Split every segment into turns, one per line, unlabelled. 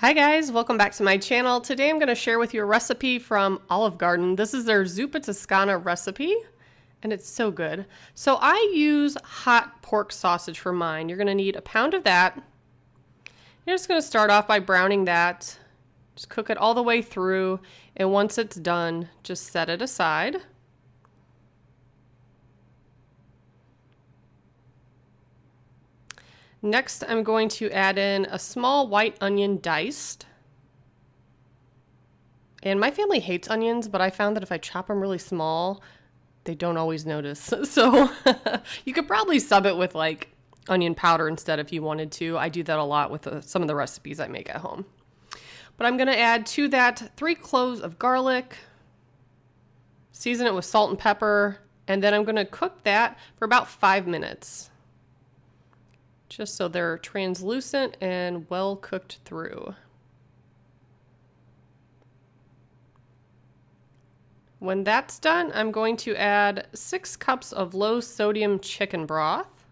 Hi guys, welcome back to my channel. Today I'm going to share with you a recipe from Olive Garden. This is their Zuppa Toscana recipe and it's so good. So I use hot pork sausage for mine. You're going to need a pound of that. You're just going to start off by browning that. Just cook it all the way through, and once it's done, just set it aside. Next, I'm going to add in a small white onion diced. And my family hates onions, but I found that if I chop them really small, they don't always notice. So you could probably sub it with like onion powder instead if you wanted to. I do that a lot with some of the recipes I make at home. But I'm going to add to that 3 cloves of garlic, season it with salt and pepper, and then I'm going to cook that for about 5 minutes. Just so they're translucent and well cooked through. When that's done, I'm going to add 6 cups of low sodium chicken broth.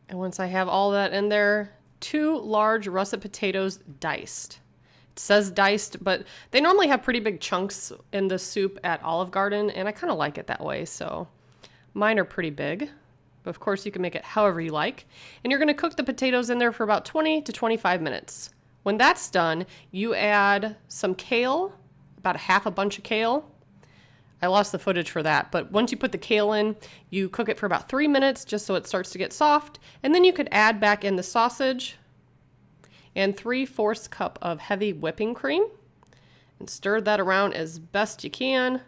And once I have all that in there, 2 large russet potatoes diced. It says diced, but they normally have pretty big chunks in the soup at Olive Garden, and I kind of like it that way, so mine are pretty big. But of course, you can make it however you like. And you're going to cook the potatoes in there for about 20 to 25 minutes. When that's done, you add some kale, about a half a bunch of kale. I lost the footage for that, but once you put the kale in, you cook it for about 3 minutes just so it starts to get soft, and then you could add back in the sausage and 3/4 cup of heavy whipping cream, and stir that around as best you can,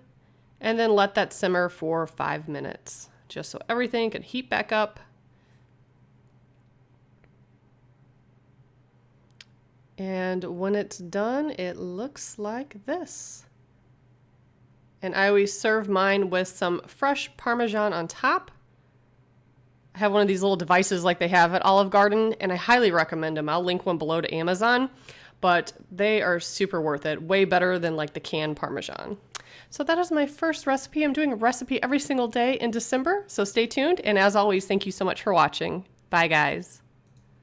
and then let that simmer for 5 minutes, just so everything can heat back up. And when it's done, it looks like this. And I always serve mine with some fresh Parmesan on top. I have one of these little devices like they have at Olive Garden, and I highly recommend them. I'll link one below to Amazon, but they are super worth it. Way better than like the canned Parmesan. So that is my first recipe. I'm doing a recipe every single day in December, so stay tuned. And as always, thank you so much for watching. Bye, guys.